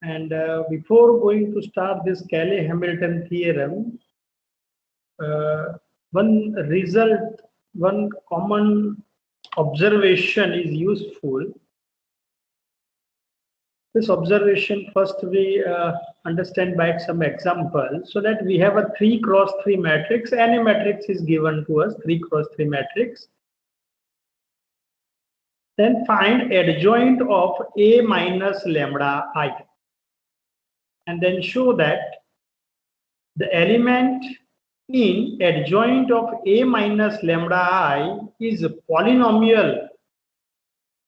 And before going to start this Cayley-Hamilton theorem, one common observation is useful. This observation first we understand by some example, so that we have a 3 cross 3 matrix. Any matrix is given to us, 3 cross 3 matrix. Then find adjoint of A minus lambda I, and then show that the element in adjoint of A minus lambda I is a polynomial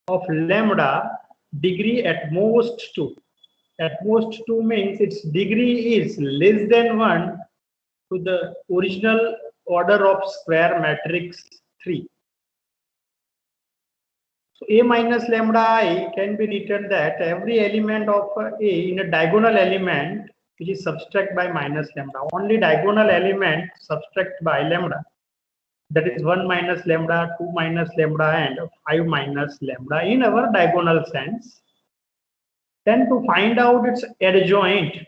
of lambda degree at most 2. At most 2 means its degree is less than 1 to the original order of square matrix 3. So A minus lambda I can be written that every element of A in a diagonal element which is subtract by minus lambda. Only diagonal element subtract by lambda. That is 1 minus lambda, 2 minus lambda, and 5 minus lambda in our diagonal sense. Then to find out its adjoint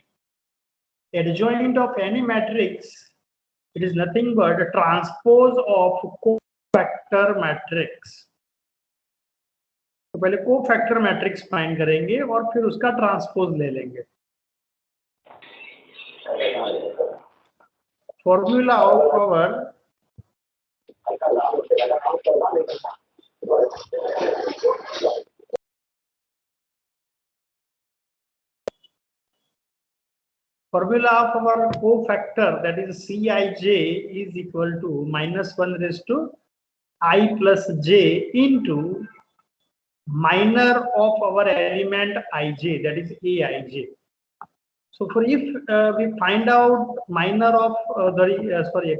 of any matrix, it is nothing but a transpose of cofactor matrix. तो पहले cofactor matrix find करेंगे और फिर उसका transpose ले लेंगे. Formula of our cofactor, that is Cij, is equal to -1 raised to I plus j into minor of our element ij, that is aij. So for if we find out minor of a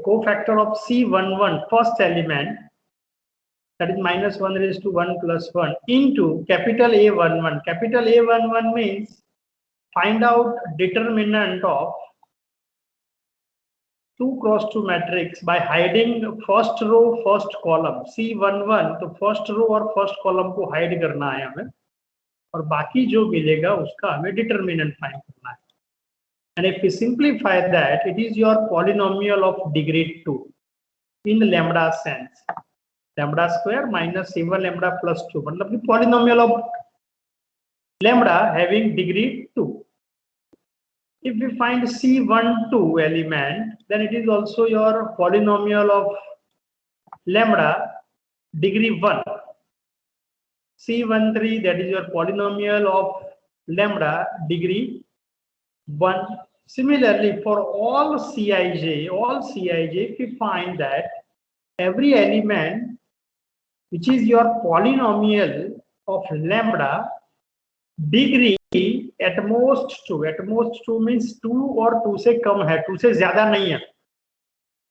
cofactor of C11, first element, that is -1 raised to 1 plus 1 into capital A11. Capital A11 means find out determinant of 2 cross 2 matrix by hiding first row first column. C11 तो first row और first column को hide करना है हमें, और बाकी जो मिलेगा उसका हमें determinant find करना है. And if we simplify that, it is your polynomial of degree 2 in lambda sense. Lambda square minus 7 lambda plus 2, मतलब कि polynomial of lambda having degree 2. If we find C12 element, then it is also your polynomial of lambda degree 1. C13, that is your polynomial of lambda degree 1. Similarly, for all Cij, if we find that every element which is your polynomial of lambda degree at most 2 means 2 और 2 से कम है, 2 से ज्यादा नहीं है.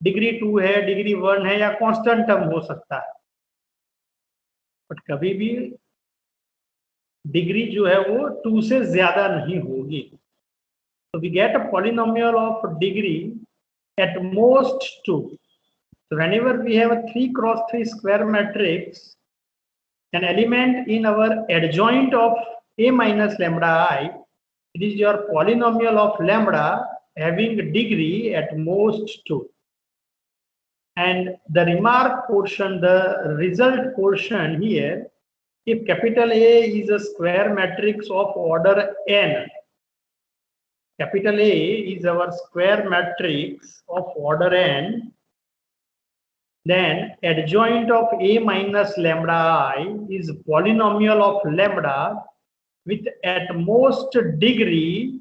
Degree 2 है, degree 1 है, या कांस्टेंट टर्म हो सकता है, बट कभी भी डिग्री जो है वो 2 से ज्यादा नहीं होगी. So we get a polynomial of degree at most 2. So whenever we have a 3 cross 3 square matrix, an element in our adjoint of A minus lambda I, it is your polynomial of lambda having degree at most 2. And the remark portion, the result portion here, if capital A is a square matrix of order n, capital A is our square matrix of order n, then adjoint of A minus lambda I is polynomial of lambda with at most degree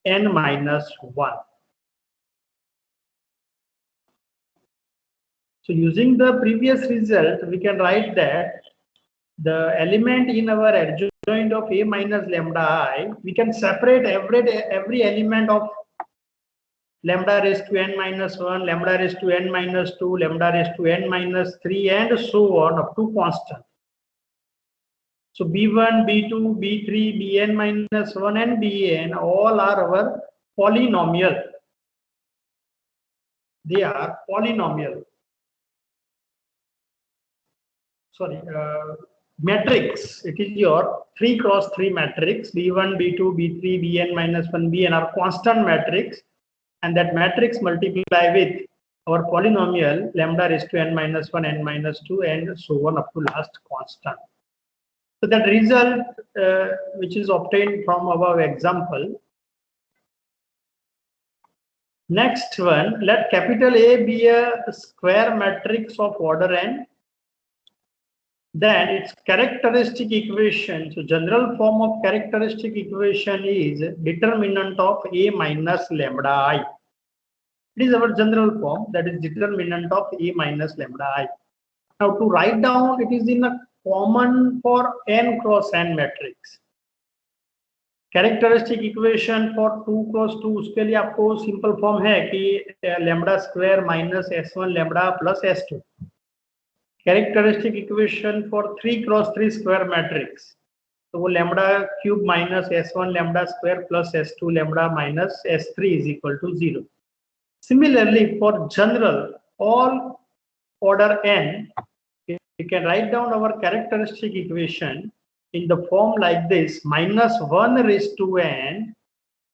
n minus 1. So using the previous result, we can write that the element in our adjoint of A minus lambda I, we can separate every element of lambda raised to n minus 1, lambda raised to n minus 2, lambda raised to n minus 3, and so on up to constant. So B1, B2, B3, Bn minus 1 and Bn all are our polynomial. They are polynomial. Sorry, matrix, it is your 3 cross 3 matrix, b1, b2, b3, bn minus 1, bn are constant matrix, and that matrix multiply with our polynomial lambda raised to n minus 1, n minus 2, and so on up to last constant. So that result which is obtained from above example. Next one, let capital A be a square matrix of order n. Then its characteristic equation, so general form of characteristic equation is determinant of A minus lambda I. It is our general form, that is determinant of A minus lambda I. Now to write down, it is in a common for n cross n matrix. Characteristic equation for 2 cross 2, उसके लिए आपको simple form है कि lambda square minus s1 lambda plus s2. Characteristic equation for 3 cross 3 square matrix, तो वो lambda cube minus s1 lambda square plus s2 lambda minus s3 is equal to 0. Similarly, for general all order n, you can write down our characteristic equation in the form like this: minus 1 raised to n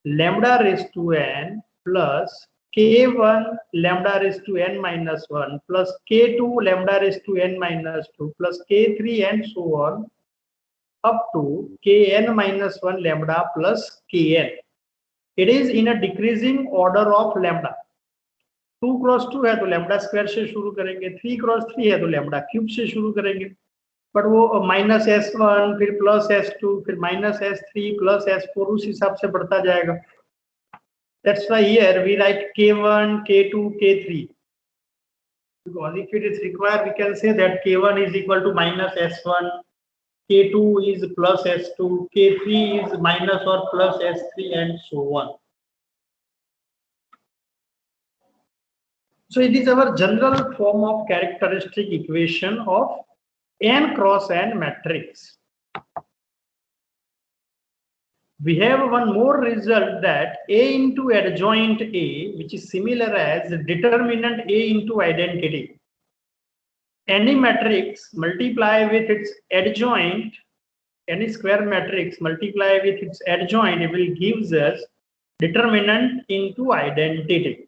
lambda raised to n plus k1 lambda raised to n minus 1 plus k2 lambda raised to n minus 2 plus k3 and so on up to kn minus 1 lambda plus kn. It is in a decreasing order of lambda. 2 cross 2 है तो lambda square से शुरू करेंगे, 3 cross 3 है तो lambda cube से शुरू करेंगे, बट वो माइनस s1 फिर प्लस s2 फिर माइनस s3 प्लस s4 उस हिसाब से बढ़ता जाएगा. That's why here we write k1, k2, k3, because if it is required we can say that k1 is equal to minus s1, k2 is plus s2, k3 is minus or plus s3 and so on. So it is our general form of characteristic equation of n cross n matrix. We have one more result, that A into adjoint A, which is similar as determinant A into identity. Any matrix multiply with its adjoint, any square matrix multiply with its adjoint, it will gives us determinant into identity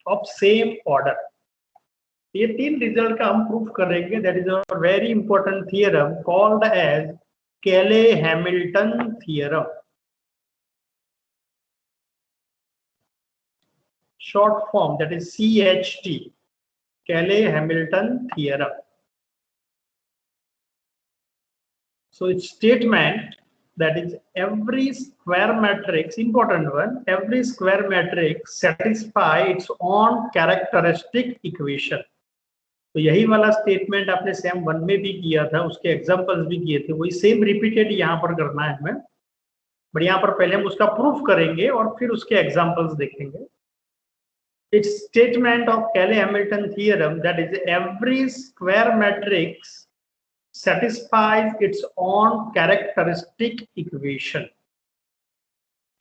of same order. ये 3 result का हम proof करेंगे. That is a very important theorem called as Cayley Hamilton theorem. Short form, that is CHT, Cayley Hamilton theorem. So its statement, that is every square matrix, important one, every square matrix satisfy its own characteristic equation. तो यही वाला statement आपने same 1 में भी किया था, उसके examples भी किए थे, वही सेम रिपीटेड यहाँ पर करना है हमें, बट यहाँ पर पहले हम उसका प्रूफ करेंगे और फिर उसके एग्जांपल्स देखेंगे. Its statement of Cayley Hamilton theorem, that is every square matrix satisfies its own characteristic equation.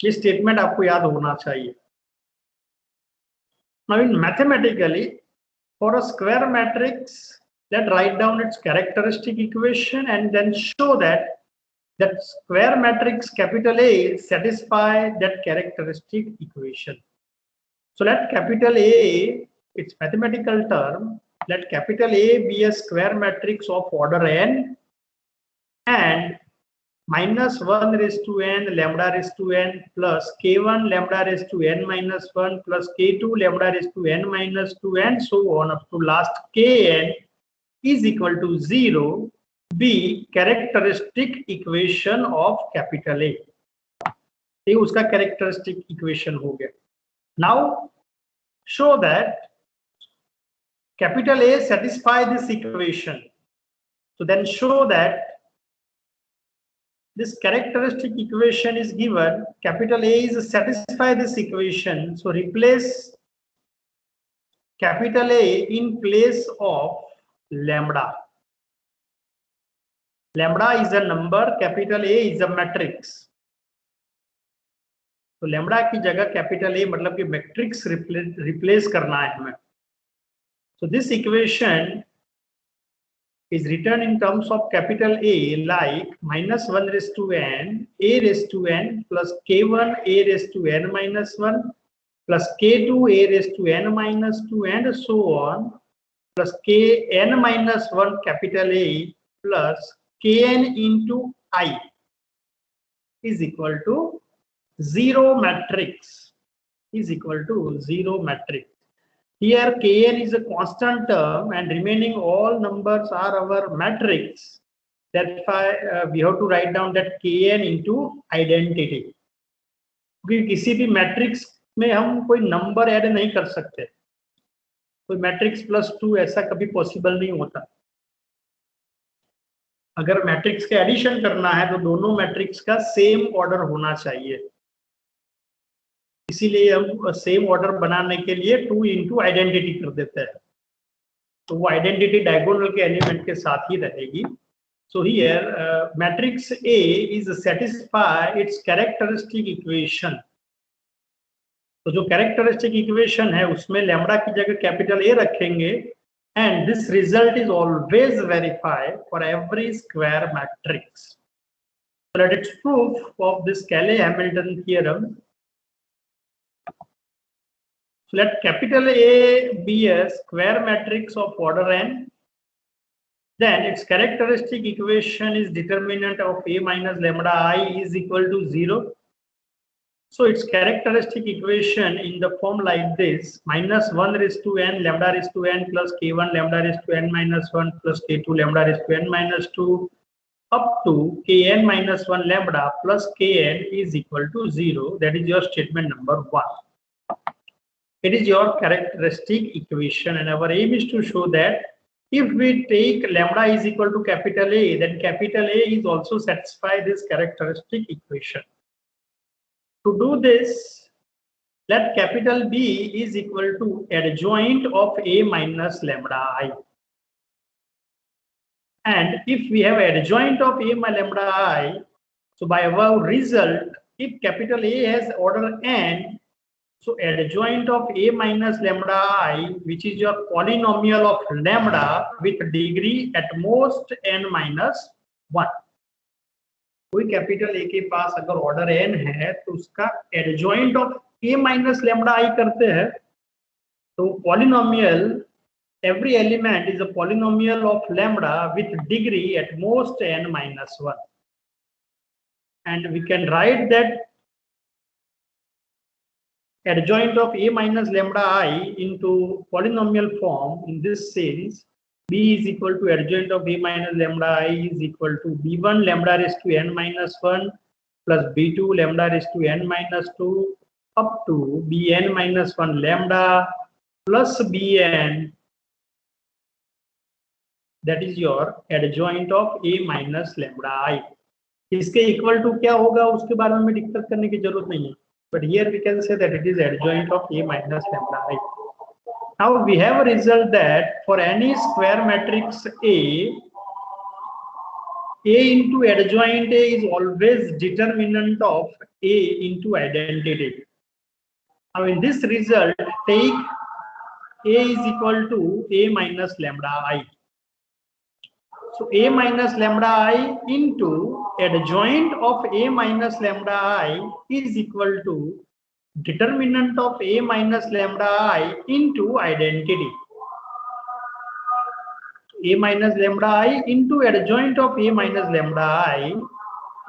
ये स्टेटमेंट आपको याद होना चाहिए. Now in mathematically, for a square matrix, let's write down its characteristic equation and then show that that square matrix capital A satisfy that characteristic equation. So let capital A, its mathematical term, let capital A be a square matrix of order n, and minus 1 raised to n lambda raised to n plus k1 lambda raised to n minus 1 plus k2 lambda raised to n minus 2 and so on up to last kn is equal to 0 be characteristic equation of capital A. ये उसका characteristic equation हो गया. Now show that capital A satisfy this equation. So then show that this characteristic equation is given, capital A is satisfy this equation. So replace capital A in place of lambda. Lambda is a number, capital A is a matrix. तो lambda की जगह capital A मतलब कि matrix replace करना है हमें. So this equation is written in terms of capital A like minus 1 raised to n, a raised to n plus k1 a raised to n minus 1 plus k2 a raised to n minus 2 and so on plus kn minus 1 capital A plus kn into I is equal to 0 matrix is equal to 0 matrix. Here kn is a constant term and remaining all numbers are our matrix. That's why we have to write down that kn into identity. क्योंकि किसी भी matrix में हम कोई number add नहीं कर सकते, कोई मैट्रिक्स प्लस 2 ऐसा कभी पॉसिबल नहीं होता. अगर मैट्रिक्स के एडिशन करना है तो दोनों मैट्रिक्स का सेम ऑर्डर होना चाहिए. इसीलिए हम सेम ऑर्डर बनाने के लिए 2 इंटू आइडेंटिटी कर देते हैं, तो वो आइडेंटिटी डायगोनल के एलिमेंट के साथ ही रहेगी. So here matrix A is satisfy it's characteristic equation. तो जो कैरेक्टरिस्टिक इक्वेशन है उसमें लैम्बडा की जगह कैपिटल ए रखेंगे and this result is always verified for every square matrix. So let its proof of this Cayley-Hamilton theorem. So let capital A be a square matrix of order n. Then its characteristic equation is determinant of A minus lambda I is equal to 0. So its characteristic equation in the form like this: minus 1 raised to n lambda raised to n plus k1 lambda raised to n minus 1 plus k2 lambda raised to n minus 2 up to kn minus 1 lambda plus kn is equal to 0. That is your statement number 1. It is your characteristic equation, and our aim is to show that if we take lambda is equal to capital A, then capital A is also satisfy this characteristic equation. To do this, let capital B is equal to adjoint of A minus lambda I. And if we have adjoint of A minus lambda I, so by our result, if capital A has order n, so adjoint of A minus lambda I, which is your polynomial of lambda with degree at most n minus 1. कोई capital A के पास अगर order n है तो उसका adjoint of A minus lambda I करते हैं, तो polynomial every element is a polynomial of lambda with degree at most n minus 1, and we can write that adjoint of A minus lambda I into polynomial form in this sense: B is equal to adjoint of A minus lambda I is equal to B1 lambda raised to n minus 1 plus B2 lambda raised to n minus 2 up to Bn minus 1 lambda plus Bn. That is your adjoint of A minus lambda I. इसके equal to क्या होगा उसके बारे में discuss करने की जरूरत नहीं है, but here we can say that it is adjoint of A minus lambda I. Now we have a result that for any square matrix A into adjoint A is always determinant of A into identity. Now in this result, take A is equal to A minus lambda I. So A minus lambda I into adjoint of A minus lambda I is equal to determinant of A minus lambda I into identity. A minus lambda I into adjoint of A minus lambda I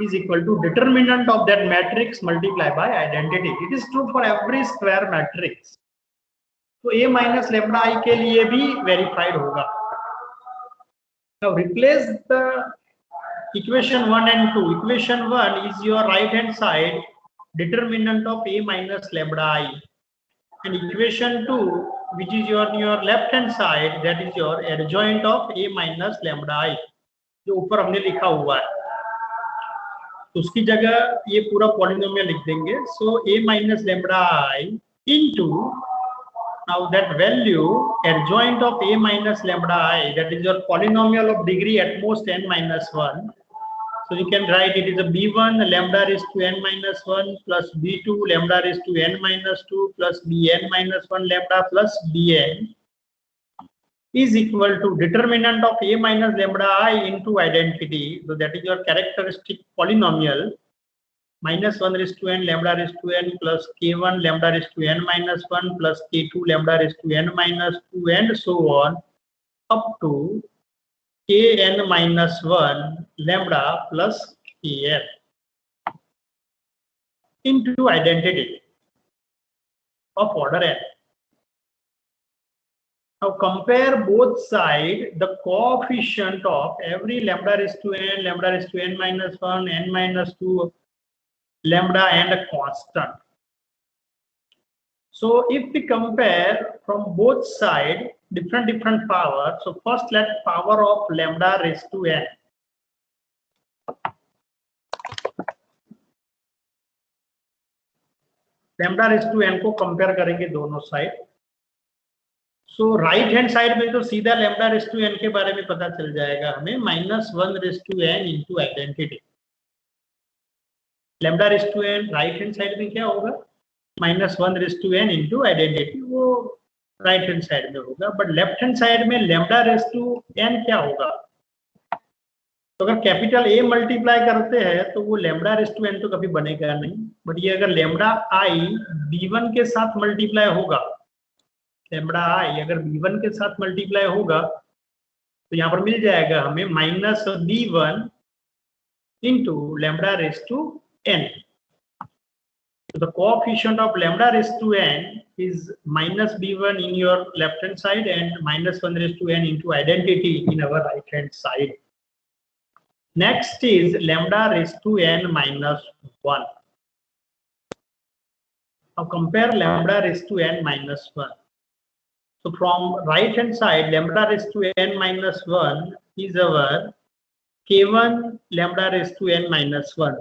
is equal to determinant of that matrix multiplied by identity. It is true for every square matrix. तो A minus lambda I के लिए भी verified होगा. Now replace the equation 1 and 2. Equation 1 is your right hand side determinant of A minus lambda I, and equation 2, which is your left hand side, that is your adjoint of A minus lambda I, जो ऊपर हमने लिखा हुआ है. तो उसकी जगह ये पूरा पॉलिनोमियल लिख देंगे. So A minus lambda I into, now that value adjoint of A minus lambda I, that is your polynomial of degree at most n minus 1. So you can write it is a B1 lambda raised to n minus 1 plus B2 lambda raised to n minus 2 plus Bn minus 1 lambda plus Bn is equal to determinant of a minus lambda I into identity. So that is your characteristic polynomial. Minus 1 raised to n lambda raised to n plus k1 lambda raised to n minus 1 plus k2 lambda raised to n minus 2 and so on up to kn minus 1 lambda plus kn into identity of order n. Now compare both sides. The coefficient of every lambda raised to n, lambda raised to n minus 1, n minus 2, lambda and a constant. So if we compare from both sides different power, so first let power of lambda raised to n. Lambda raise to n को compare करेंगे दोनों side. So right hand side में तो सीधा lambda raise to n के बारे में पता चल जाएगा हमें, -1 raise to n into identity. Lambda raise to n right hand side में क्या होगा, -1 raise to n into identity, वो राइट हैंड साइड में होगा. बट लेफ्ट हैंड साइड में लैम्डा रेज़ टू n क्या होगा, तो अगर कैपिटल A मल्टीप्लाई करते हैं तो वो लैम्डा रेज़ टू n तो कभी बनेगा नहीं. बट ये अगर लैम्डा I b1 के साथ मल्टीप्लाई होगा, लैम्डा I अगर b1 के साथ मल्टीप्लाई होगा तो यहाँ पर मिल जाएगा हमें -b1 into lambda raise to n. So the coefficient of lambda raised to n is -b1 in your left hand side and -1 raised to n into identity in our right hand side. Next is lambda raised to n minus 1. Now compare lambda raised to n minus 1. So from right hand side, lambda raised to n minus 1 is our k1 lambda raised to n minus 1.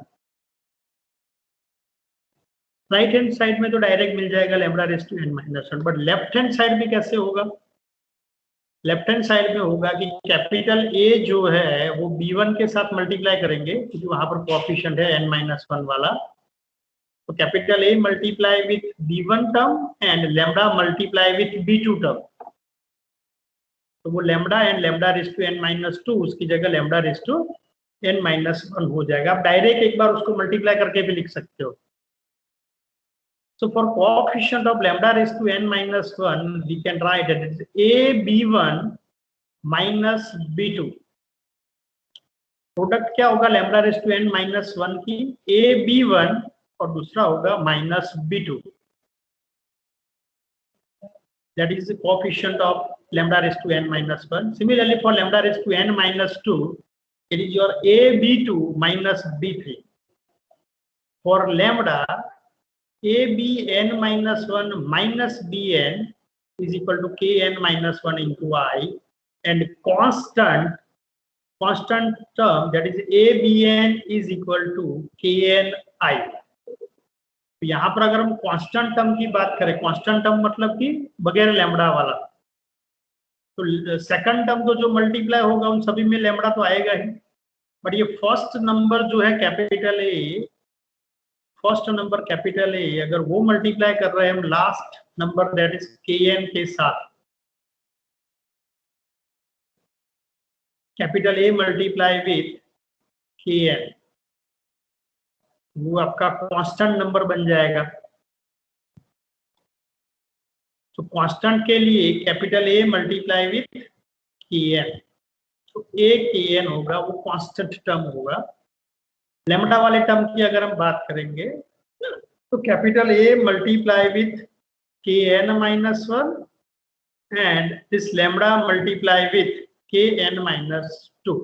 Right hand side में तो direct मिल जाएगा lambda raise to n minus 1. But left hand side में कैसे होगा, left hand side में होगा कि कैपिटल A जो है वो b1 के साथ मल्टीप्लाई करेंगे क्योंकि वहां पर कोएफिशिएंट है n-1 वाला. तो capital A multiply with b1 term and lambda multiply with b2 term. तो वो lambda and lambda raise to n-2 उसकी जगह लैम्डा रेज़ टू n-1 हो जाएगा. आप डायरेक्ट एक बार उसको मल्टीप्लाई करके भी लिख सकते हो. So for coefficient of lambda raised to n minus 1, we can write that it is ab1 minus b2. Product क्या होगा lambda raised to n minus 1 की, ab1 और दूसरा होगा minus b2. That is the coefficient of lambda raised to n minus 1. Similarly for lambda raised to n minus 2, it is your ab2 minus b3. For lambda abn minus 1 minus bn is equal to kn minus 1 into I, and constant term that is abn is equal to kni. तो यहाँ पर अगर हम constant term की बात करें, constant term मतलब कि बगैर लैम्डा वाला, तो सेकंड टर्म तो जो मल्टीप्लाई होगा उन सभी में लैम्डा तो आएगा ही. बट ये फर्स्ट नंबर जो है capital A, first number capital A, अगर वो मल्टीप्लाई कर रहे हैं हम last number that is kn के साथ, capital A multiply with kn, वो आपका कांस्टेंट नंबर बन जाएगा. तो कांस्टेंट के लिए capital A multiply with kn, तो a kn होगा, वो कांस्टेंट टर्म होगा. लैम्डा वाले टर्म की अगर हम बात करेंगे तो capital A multiply with kn minus 1 and this lambda multiply with kn minus 2.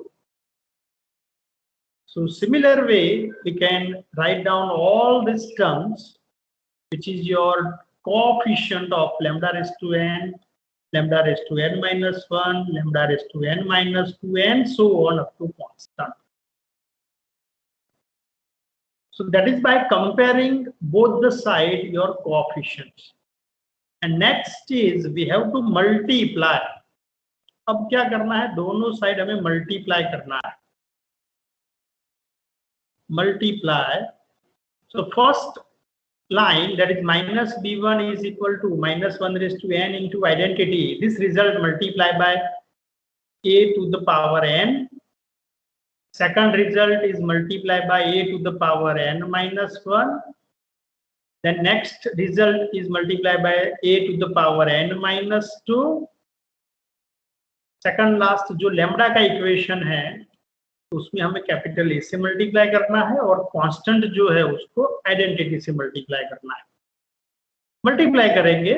So similar way we can write down all these terms, which is your coefficient of lambda raised to n, lambda raised to n minus 1, lambda raised to n minus 2 and so on up to constant. So that is by comparing both the side your coefficients. And next is we have to multiply. अब क्या करना है, दोनों side हमें multiply करना है. Multiply. So first line, that is minus b1 is equal to minus 1 raised to n into identity. This result multiply by a to the power n. Second result is multiplied by a to the power n minus 1. Then next result is multiplied by a to the power n minus 2. Second last जो lambda का equation है उसमें हमें capital A से multiply करना है और constant जो है उसको आइडेंटिटी से मल्टीप्लाई करना है. मल्टीप्लाई करेंगे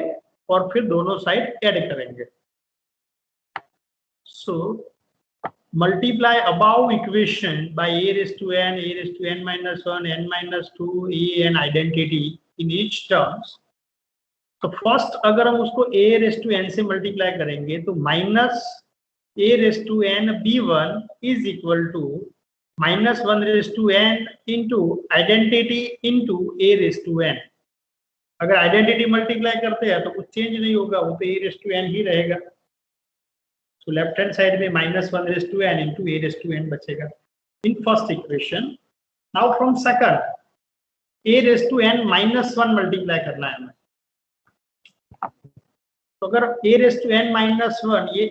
और फिर दोनों साइड ऐड करेंगे. So multiply above equation by a raised to n minus 1 n minus 2 a and identity in each terms. तो फर्स्ट अगर हम उसको a raised to n से मल्टीप्लाई करेंगे तो minus a raised to n b1 is equal to minus 1 raised to n into identity into a raised to n. अगर identity multiply करते हैं तो कुछ चेंज नहीं होगा, वो तो a raised to n ही रहेगा. तो लेफ्ट हैंड साइड में minus 1 raised to n into a raised to n बचेगा in first equation. Now from second a raised to n minus 1 multiply करना है हमें. तो अगर a raised to n minus 1 ये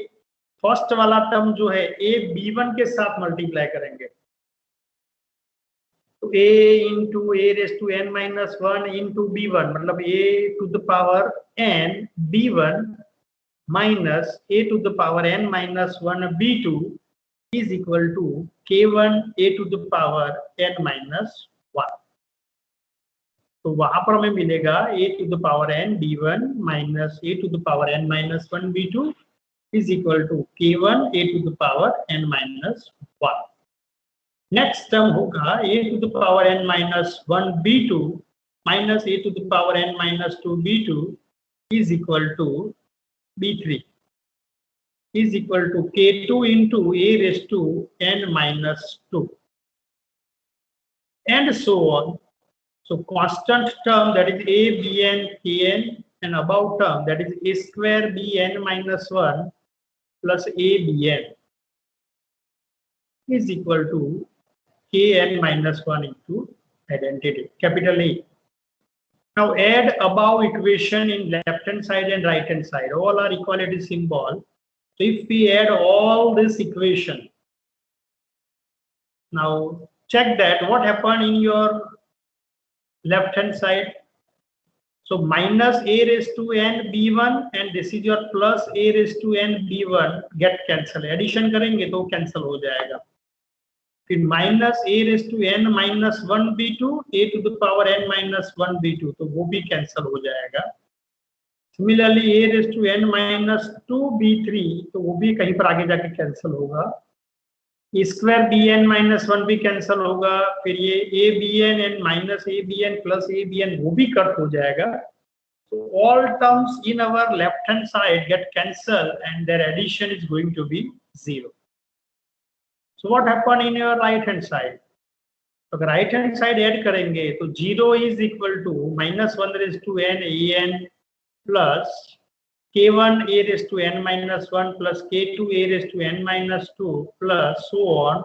फर्स्ट वाला टर्म जो है a b1 के साथ मल्टीप्लाई करेंगे तो a into a raised to n minus 1 into b1 मतलब a to the power n b1 minus a to the power n minus 1 b2 is equal to k1 a to the power n minus 1. तो वहां पर हमें मिलेगा a to the power n b1 minus a to the power n minus 1 b2 is equal to k1 a to the power n minus 1. Next term होगा a to the power n minus 1 b2 minus a to the power n minus 2 b2 is equal to b3 is equal to k2 into a raised to n minus 2 and so on. So constant term, that is a bn kn, and above term, that is a square bn minus 1 plus a bn is equal to kn minus 1 into identity capital A. Now add above equation in left hand side and right hand side. All are equality symbol. So if we add all this equation, now check that what happened in your left hand side. So minus a raised to n b1 and this is your plus a raised to n b1 get cancel. Addition करेंगे तो cancel हो जाएगा. फिर minus a raised to n minus 1 b2 a to the power n minus 1 b2 तो वो भी cancel हो जाएगा. Similarly a raised to n minus 2 b3 तो वो भी कहीं पर आगे जाके कैंसिल होगा. स्क्वायर बी एन माइनस 1 भी कैंसिल होगा. फिर ये A B N and minus A B N plus A B N वो भी कट हो जाएगा. So all terms in our left hand side get cancelled and their addition is going to be 0. So what happened in your right hand side? तो अगर right hand side add करेंगे तो 0 is equal to minus 1 raised to n a n plus k1 a raised to n minus 1 plus k2 a raised to n minus 2 plus so on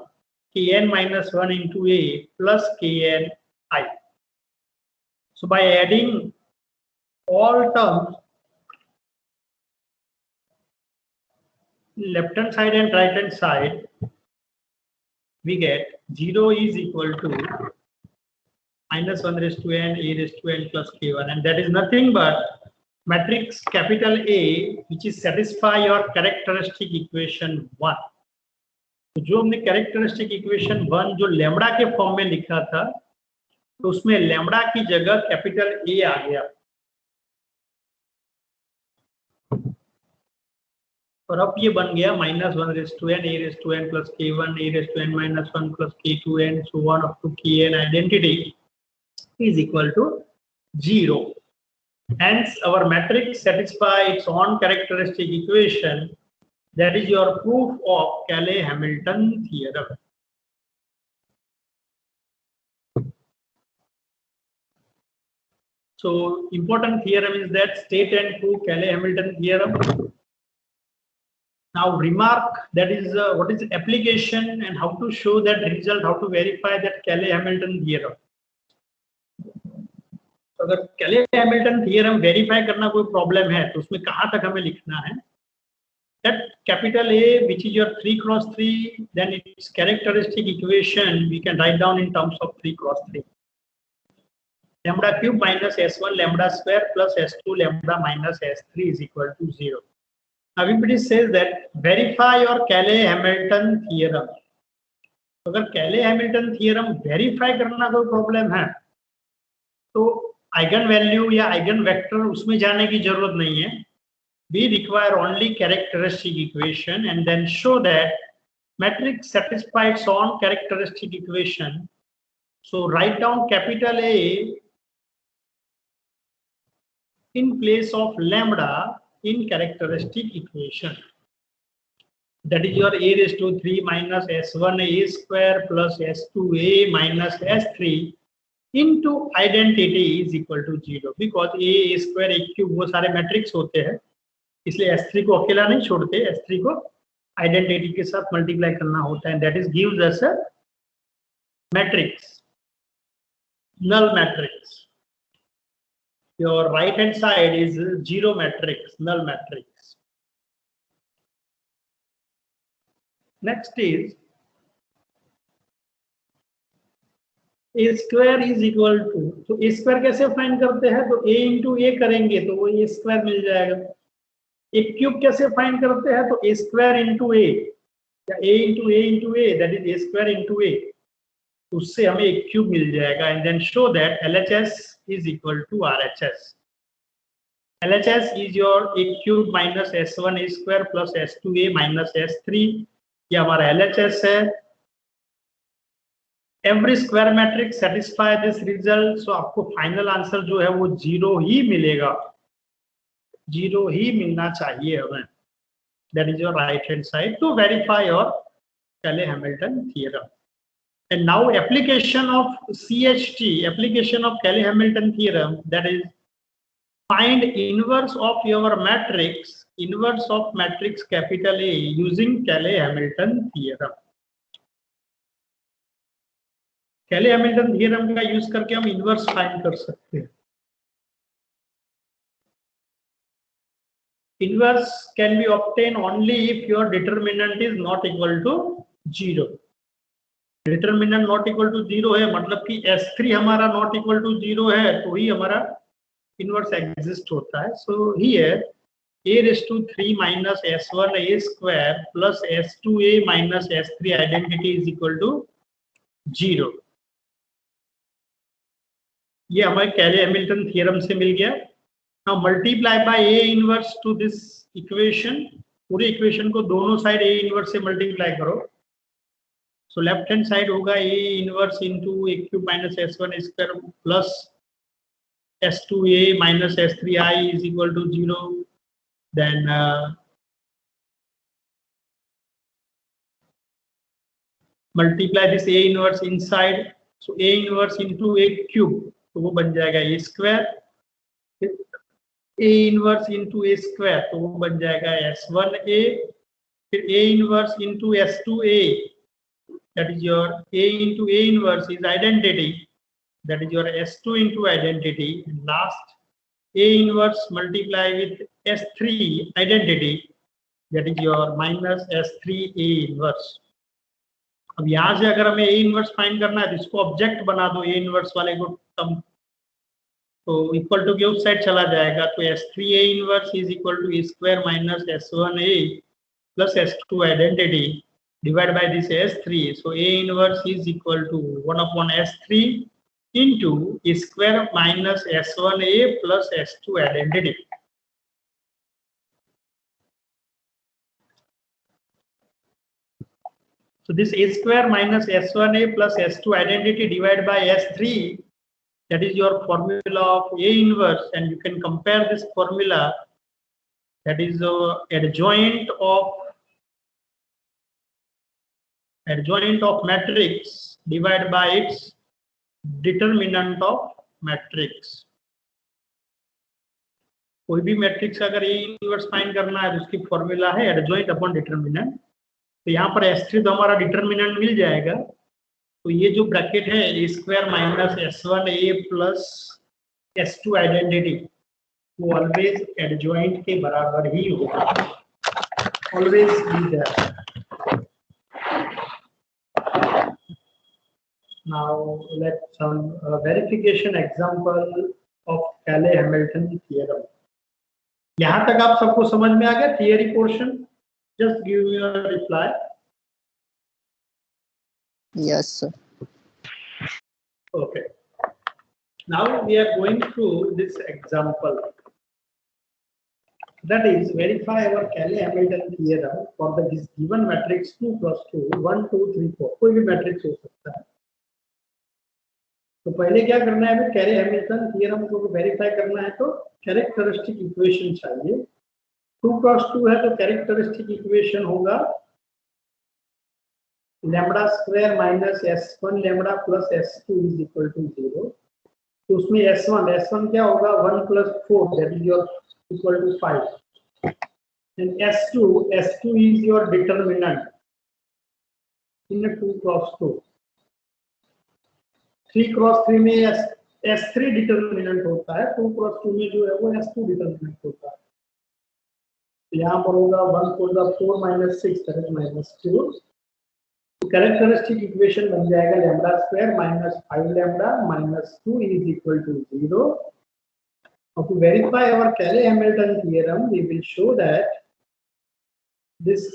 kn minus 1 into a plus kn I. So by adding all terms left hand side and right hand side, we get 0 is equal to minus 1 raised to n a raised to n plus k1, and that is nothing but matrix capital A which is satisfy your characteristic equation 1. तो जो हमने characteristic equation 1 जो lambda के form में लिखा था तो उसमें लैम्बडा की जगह कैपिटल A आ गया और अब ये बन गया minus 1 raised to n a raised to n plus k1 a raised to n minus 1 plus k2 n so on up to kn identity is equal to 0. Hence, our matrix satisfies its own characteristic equation. That is your proof of Cayley-Hamilton theorem. So, important theorem is that state and prove Cayley-Hamilton theorem. Now, remark that is what is application and how to show that result, how to verify that Cayley-Hamilton theorem. तो अगर कैले Hamilton theorem verify करना कोई problem है तो उसमें कहाँ तक हमें लिखना है, that capital A, which is your 3 cross 3, then its characteristic equation we can write down in terms of 3 cross 3. Lambda cube minus S1 lambda square plus S2 lambda minus S3 is equal to 0. Now everybody says that verify your Cayley-Hamilton theorem. तो अगर Cayley-Hamilton theorem verify करना कोई problem है तो eigen value या eigen vector उसमें जाने की जरूरत नहीं है. We require only characteristic equation and then show that matrix satisfies on characteristic equation. So write down capital A in place of lambda in characteristic equation. That is your a raised to 3 minus s1 a square plus s2a minus s3 into identity is equal to 0. Because a square a cube वो सारे matrix होते हैं, इसलिए S3 को अकेला नहीं छोड़ते, S3 को आइडेंटिटी के साथ मल्टीप्लाई करना होता है. That is gives us a matrix, null matrix. Your right hand side is zero matrix, null matrix. Next is A square is equal to, तो ए स्क्वायर कैसे फाइंड करते हैं, तो a इंटू ए करेंगे तो वो ए स्क्वायर मिल जाएगा. एक क्यूब कैसे फाइंड करते हैं, तो ए स्क्वायर इंटू ए या A into A that is A square into A, उससे हमें एक क्यूब मिल जाएगा. And then show that LHS is equal to RHS. LHS is your A cube minus S1 A square plus S2a minus S3, ये हमारा LHS है. Every square matrix satisfy this result. So आपको final answer जो है वो 0 ही मिलेगा, 0 ही मिलना चाहिए हमें. That is your right hand side to verify your Cayley-Hamilton theorem. And now application of CHT, application of Cayley-Hamilton theorem, that is find inverse of your matrix, inverse of matrix capital A using Cayley-Hamilton theorem. Cayley-Hamilton theorem का use करके हम inverse find कर सकते हैं. Inverse can be obtained only if your determinant is not equal to 0. Determinant not equal to 0 है मतलब कि S3 हमारा not equal to 0 है तो ही हमारा inverse exist होता है. So here a raised to 3 minus S1 a square plus S2a minus S3 identity is equal to 0. ये हमारे Cayley-Hamilton theorem से मिल गया. Now multiply by A inverse to this equation. पूरे इक्वेशन को दोनों साइड A inverse से multiply करो. So left hand side होगा A inverse into a cube minus S1 square plus S2a minus S3i is equal to 0. Then multiply this A inverse inside. So A inverse into a cube तो वो बन जाएगा A square. A inverse into A square तो वो बन जाएगा S1a. फिर A inverse into S2a, that is your A into A inverse is identity, that is your S2 into identity. And last A inverse multiply with S3 identity, that is your minus S3A inverse. अब यहाँ से अगर हमें A inverse find करना है तो इसको object बना दो, A inverse वाले को टर्म, तो इक्वल टू के उस साइड चला जाएगा. तो S3A inverse is equal to A square minus S1a plus S2 identity divide by this S3. So A inverse is equal to 1 upon S3 into A square minus S1a plus S2 identity. So this A square minus S1a plus S2 identity divided by S3, that is your formula of A inverse, and you can compare this formula, that is adjoint of matrix divided by its determinant of matrix. कोई भी matrix अगर A inverse find करना है तो उसकी formula है adjoint upon determinant. तो यहाँ पर S3 तो हमारा डिटरमिनेंट मिल जाएगा. तो ये जो ब्रैकेट है A square minus S1a plus S2 identity वो ऑलवेज एडजॉइंट के बराबर ही होगा, always be there. Now let's some verification example of Cayley-Hamilton theorem. यहाँ तक आप सबको समझ में आ गया theory portion? Just give me a reply. Yes, sir. Okay. Now we are going through this example. That is, verify our Cayley-Hamilton theorem for the given matrix 2 plus 2, 1, 2, 3, 4. कोई भी matrix हो सकता है. तो पहले क्या करना है, हमें कैले-हैमिल्टन थ्योरम को वेरीफाई करना है. तो कैरेक्टरिस्टिक इक्वेशन चाहिए. 2 क्रॉस 2 है तो कैरेक्टरिस्टिक इक्वेशन होगा lambda square minus s1 lambda plus s2 is equal to 0. तो उसमें s1 क्या होगा 1 plus 4 that is your equal to 5 and s2 is your determinant in 2 cross 2. 3 cross 3 में S3 डिटरमिनेंट होता है, 2 क्रॉस 2 में जो है वो S2 डिटरमिनेंट होता है. तो यहाँ पर होगा 1 4 4 माइनस 6 दैट इज माइनस 2. तो कैरेक्टरिस्टिक इक्वेशन बन जाएगा lambda square minus 5 lambda minus 2 is equal to 0. Now to verify our Cayley-Hamilton theorem, we will show that this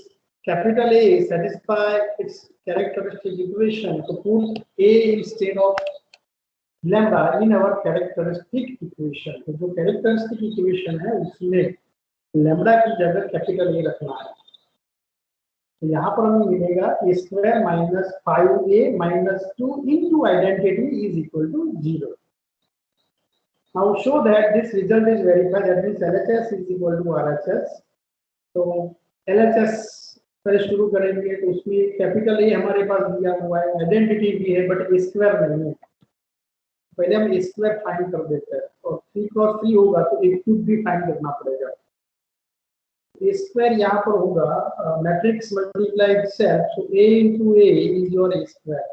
capital A satisfy its characteristic equation. So put A instead of lambda in our characteristic equation. तो जो characteristic equation है उसमें lambda की जगह capital A रखना है. तो यहाँ पर हमें मिलेगा a square minus 5a minus 2 into identity is equal to 0. Now show that this result is verified. That means LHS is equal to RHS. तो LHS पहले शुरू करेंगे तो उसमें कैपिटल ए हमारे पास दिया हुआ है, आइडेंटिटी भी है बट ए स्क्वायर नहीं है. पहले हम ए स्क्वायर फाइंड कर देते हैं और 3 क्रॉस 3 होगा तो ए क्यूब भी फाइंड करना पड़ेगा. ए स्क्वायर यहाँ पर होगा matrix multiply itself, so A into A is your A square.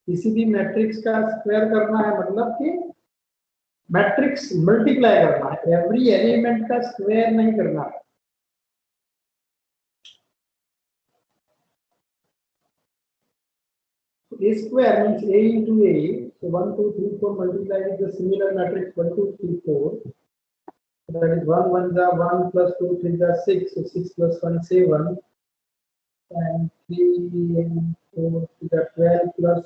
किसी भी मैट्रिक्स का स्क्वायर करना है मतलब कि मैट्रिक्स मल्टीप्लाई करना है, एवरी एलिमेंट का स्क्वायर नहीं करना है. A square means A into A. So 1, 2, 3, 4 multiplied with the similar matrix 1, 2, 3, 4. That is 1, 1 is 1 plus 2, 3 is 6. So 6 plus 1 is 7. And 3 and 4 is 12 plus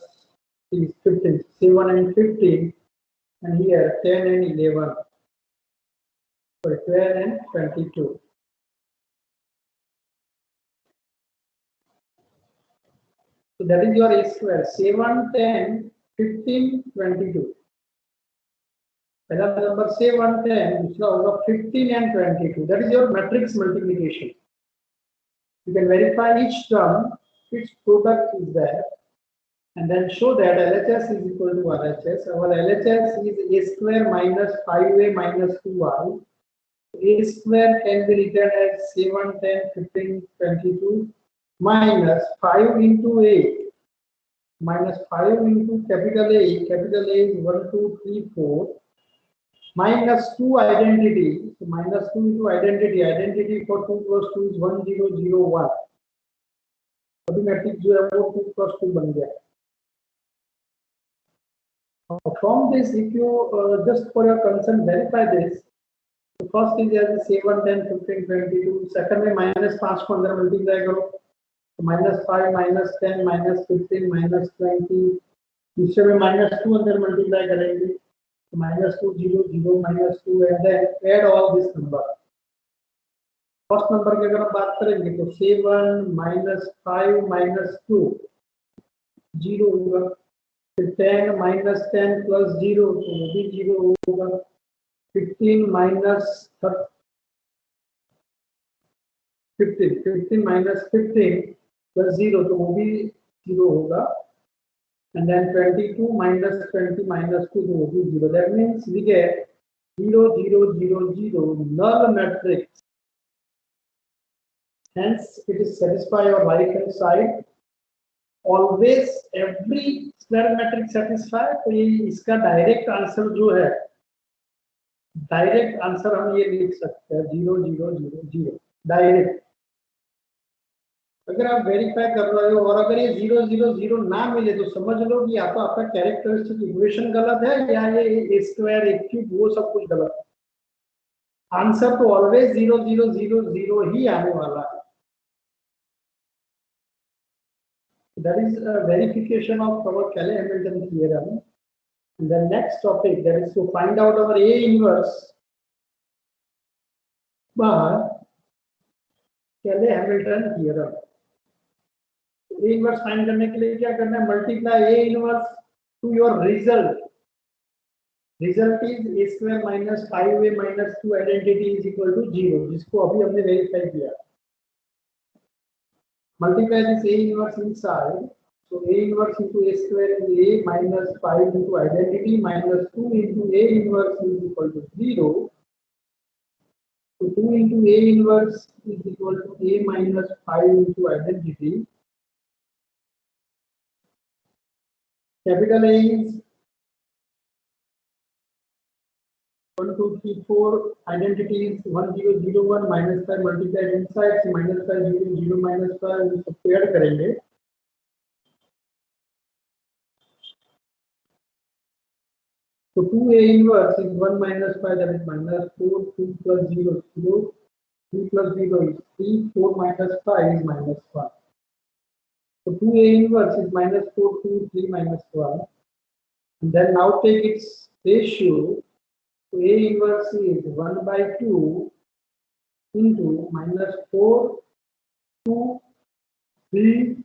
3 is 15. 7 and 15. And here 10 and 11. So 12 and 22. So that is your A square. 7, 10, 15, 22. पहला number 7, 10, दूसरा होगा 15 and 22. That is your matrix multiplication. You can verify each term, its product is there, and then show that LHS is equal to RHS. Our LHS is A square minus 5A minus 2y. A square can be written as 7, 10, 15, 22. Minus 5 into 8 minus 5 into capital A is 1, 2, 3, 4 minus 2 identity. So minus 2 into identity for 2 cross 2 is 1, 0, 0, 1. अभी matrix जो है वो 2 cross 2 बन गया. From this, if you just for your concern verify this, the first is as 7, 10, 15, 22. Second में minus 5 को अंदर multiply करो. minus 5 minus 10 minus 15 minus 20. दूसरे में minus 2 अंदर मल्टीप्लाई करेंगे तो minus 2 0 0 minus 2 and then add all this number. First number की अगर हम बात करेंगे तो 7 minus 5 minus 2 0 होगा. फिर 10 minus 10 plus 0 तो वो भी 0 होगा. 15 minus 15 minus 15 plus 0 तो वो भी 0 होगा. And then 22 minus 20 minus 2 तो वो भी 0. That means we get 0 0 0 0 null matrix. Hence it is satisfy your right hand side always every square matrix satisfy, तो ये इसका डायरेक्ट आंसर जो है, डायरेक्ट आंसर हम ये लिख सकते हैं 0 0 0 0 डायरेक्ट। अगर आप वेरीफाई कर रहे हो और अगर ये 0 0 0 ना मिले तो समझ लो कि या तो आपका कैरेक्टरिस्टिक इक्वेशन गलत है या ये ए स्क्वायर ए क्यूब वो सब कुछ गलत है। आंसर तो ऑलवेज 0 0 0 0 ही आने वाला है। That is a verification of our Cayley-Hamilton theorem. And the next topic, that is to find out our A inverse by Cayley-Hamilton theorem. A inverse find करने के लिए क्या करना है? Multiply A inverse to your result. Result is A square minus 5A minus 2 identity is equal to 0, जिसको अभी हमने verify किया. Multiply this A inverse inside. So A inverse into A square is A minus 5 into identity minus 2 into A inverse is equal to 0. So 2 into A inverse is equal to A minus 5 into identity. Capital A is 1 2 3 4, identity is 1 0 0 1 minus 5 multiplied inside, so minus 5 0 0 minus 5 इसको pair करेंगे. So 2A inverse is 1 minus 5, that is minus 4, 2 plus 0 0, 3 plus 0 is 3, 4 minus 5 is minus 1. So 2A inverse is minus 4, 2, 3 minus 1. And then now take its ratio. So A inverse is 1 by 2 into minus 4, 2, 3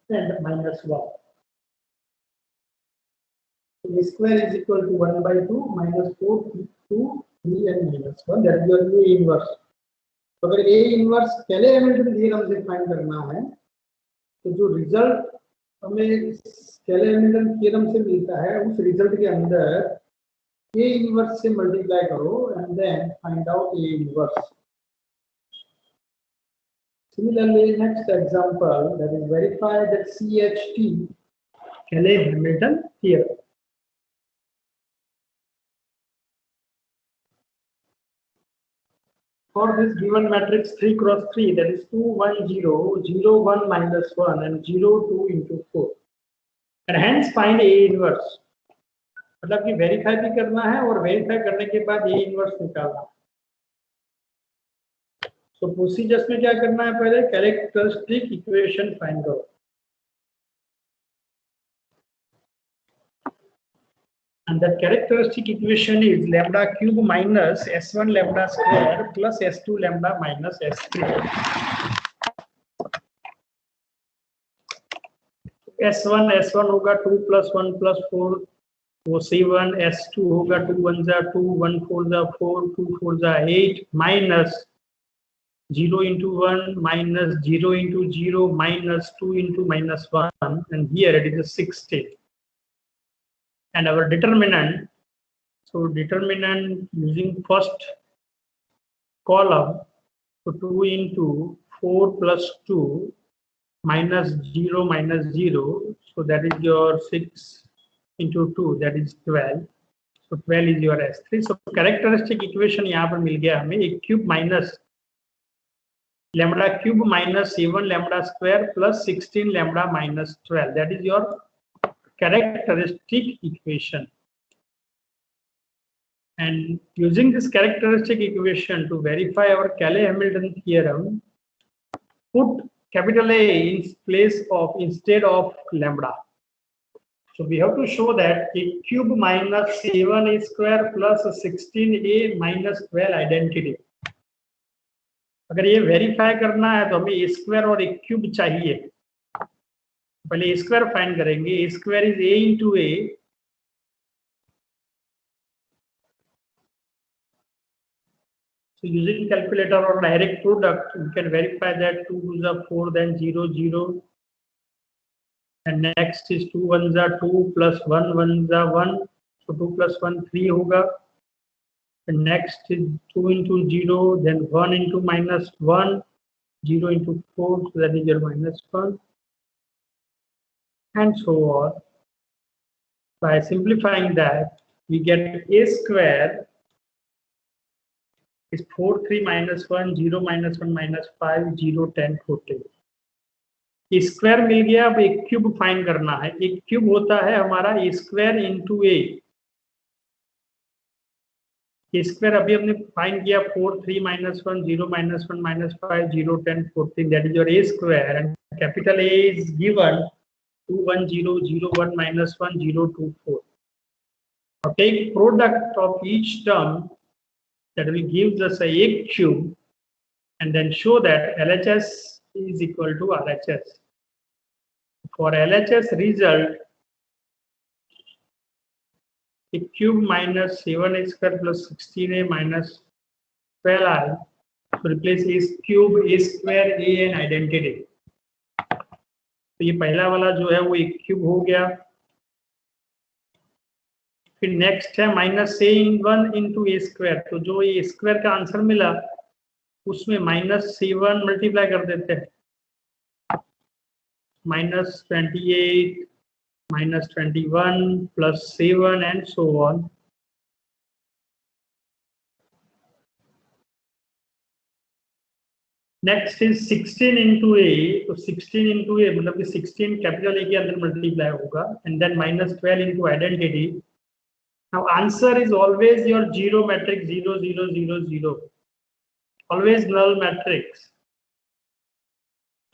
and minus 1. So A square is equal to 1 by 2 minus 4, 2, 3 and minus 1. That is your A inverse. तो अगर A inverse कैले-हैमिल्टन theorem से find करना है तो जो result हमें कैले-हैमिल्टन theorem से मिलता है उस रिजल्ट के अंदर A इनवर्स से मल्टीप्लाई करो and then find out A inverse. Similarly, next example, that is verify that CHT, Cayley-Hamilton theorem. For this given matrix 3 cross 3, that is 2 1 0 0 1 minus 1 and 0 2 into 4, and hence find A inverse. मतलब कि verify भी करना है और verify करने के बाद A inverse निकालना है. तो प्रोसीजर्स में क्या करना है? पहले कैरेक्टरिस्टिक इक्वेशन फाइंड करो. And that characteristic equation is lambda cube minus s1 lambda square plus s2 lambda minus s3. s1 होगा 2 plus 1 plus 4 वो c1, s2 होगा 2 1 जा 2 1 4 जा 4 2 4 जा 8 minus 0 into 1 minus 0 into 0 minus 2 into minus 1, and here it is a 16. And our determinant, so determinant using first column, so 2 into 4 plus 2 minus 0 minus 0, so that is your 6 into 2, that is 12. So 12 is your S3. So characteristic equation यहाँ पर मिल गया हमें, एक cube minus lambda cube minus c1 lambda square plus 16 lambda minus 12, that is your characteristic equation. And using this characteristic equation to verify our Cayley-Hamilton theorem, put capital A in place of instead of lambda. So we have to show that a cube minus c1 square plus 16a minus 12 identity. अगर ये verify करना है तो हमें ए square और एक cube चाहिए. पहले ए स्क्वायर फाइंड करेंगे. A square is A into A. So using calculator or direct product, we can verify that 2 2s are 4, then 0 0, and next is 2 1s are 2 plus 1 1s are 1, so 2 plus 1 3 होगा. And next is 2 into 0, then 1 into minus 1, 0 into 4, so that is your -1, and so on. By simplifying that, we get a square is 4, 3, -1, 0, -1, -5, 0, 10, 14. Square मिल गया। अब एक cube find करना है। एक cube होता है हमारा ए स्क्वायर इंटू ए। स्क्वायर अभी हमने फाइंड किया 4, 3, -1, 0, -1, -5, 0, 10, 14, that is your A square, and capital A is given 2, 1, 0, 0, 1, -1, 0, 2, 4. Now take product of each term, that will give us a cube, and then show that LHS is equal to RHS. For LHS result, a cube minus 7a square plus 16a minus 12i. So replace a cube, a square, a and identity. तो ये पहला वाला जो है वो एक cube हो गया। फिर नेक्स्ट है -1 इंटू ए स्क्वायर। तो जो ये स्क्वायर का आंसर मिला उसमें -7 मल्टीप्लाई कर देते हैं, -28, -21 plus 7 and so on. Next is 16 into A. तो 16 इंटू ए मतलब कि 16 कैपिटल ए के अंदर मल्टीप्लाई होगा, and then -12 into identity. Now answer is always your zero matrix, 0, 0, 0, 0, always null matrix.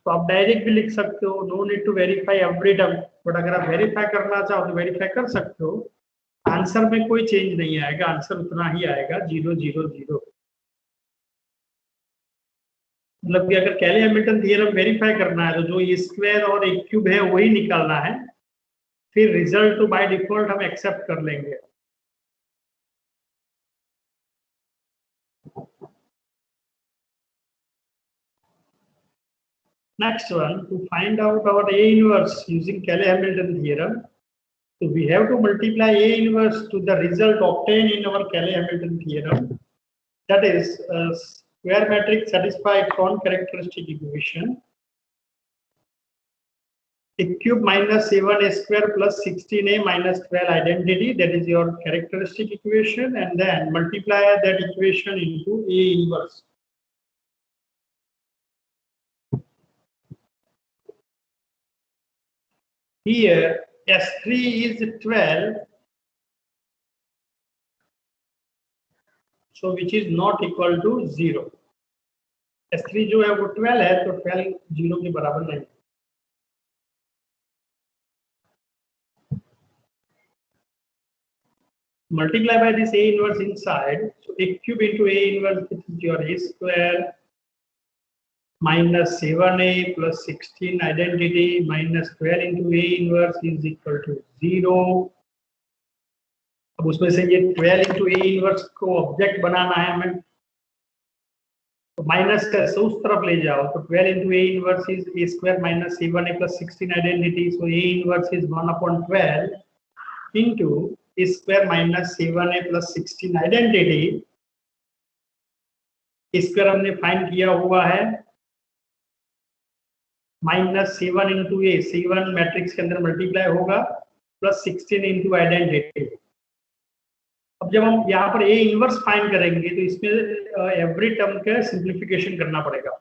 तो आप डायरेक्ट भी लिख सकते हो, no need to verify every term, but अगर आप वेरीफाई करना चाहो तो वेरीफाई कर सकते हो। आंसर में कोई चेंज नहीं आएगा, आंसर उतना ही आएगा, 0, 0, 0। मतलब कि अगर कैले हैमिल्टन थ्योरम वेरीफाई करना है तो जो ये स्क्वायर और एक क्यूब है वही निकालना है, फिर रिजल्ट तो बाय डिफॉल्ट हम एक्सेप्ट कर लेंगे। Next one, to find out our A inverse using Cayley-Hamilton theorem, so we have to multiply A inverse to the result obtained in our Cayley-Hamilton theorem. That is, square matrix satisfies one characteristic equation. A cube minus 7a square plus 16a minus 12 identity, that is your characteristic equation, and then multiply that equation into A inverse. Here S3 is 12, so which is not equal to 0. S3 जो है वो 12 है, तो 12 0 के बराबर नहीं। Multiply by this A inverse inside, so a cube into A inverse, which is your A square minus 7a plus 16 identity minus 12 into A inverse is equal to 0. अब उसमें से ये 12 into A inverse को object बनाना है हमें, तो minus कैसे उस तरफ ले जाओ, तो 12 into A inverse is A square minus 7a plus 16 identity, so A inverse is 1/12 into A square minus 7a plus 16 identity। Square हमने फाइंड किया हुआ है -7 इंटू ए, 7 मैट्रिक्स के अंदर मल्टीप्लाई होगा, प्लस 16 इंटू आइडेंटिटी। अब जब हम यहाँ पर ए इनवर्स फाइंड करेंगे तो इसमें एवरी टर्म का सिंप्लीफिकेशन करना पड़ेगा।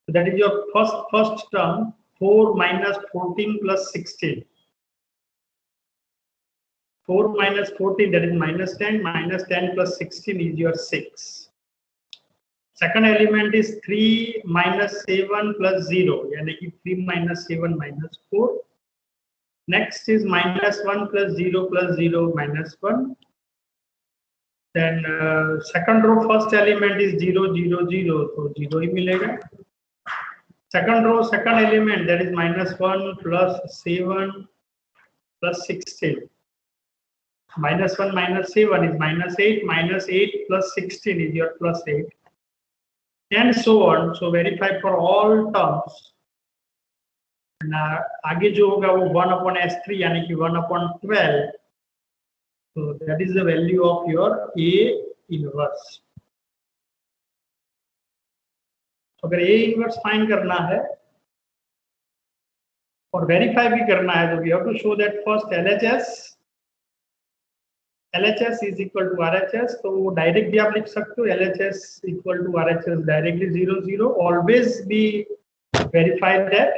That is your first term 4 minus 14 plus 16, 4 minus 14, that is -10, -10 plus 16 is your 6. Second element is 3 minus 7 plus 0, यानी कि 3 minus 7 minus 4. Next is -1 plus 0 plus 0 minus 1. Then second row first element is 0, 0, 0, so 0 ही मिलेगा। Second row second element, that is -1 plus 7 plus 16. -1 minus 7 is -8, -8 plus 16 is your +8. And so on, so verify for all terms, आगे जो होगा वो 1/S3 यानी कि 1/12, so that is the value of your A inverse. अगर A inverse find करना है और वेरीफाई भी करना है तो we have to show that first LHS is equal to RHS, तो वो डायरेक्ट भी आप लिख सकते हो, LHS equal to RHS directly 0 0, always be verify that,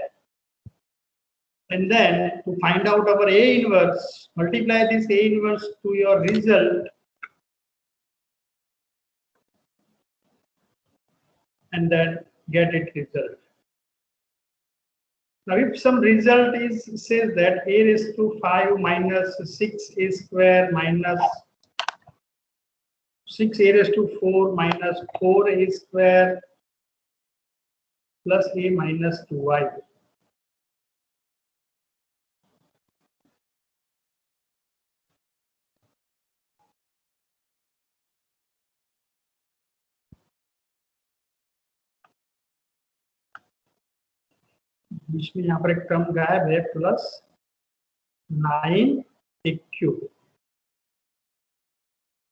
and then to find out our A inverse, multiply this A inverse to your result and then get it result. Now if some result is says that A raised to 5 minus 6A square minus 6A raised to 4 minus 4A square plus A minus 2y. बीच में यहाँ पर एक term गायब है, plus 9AQ।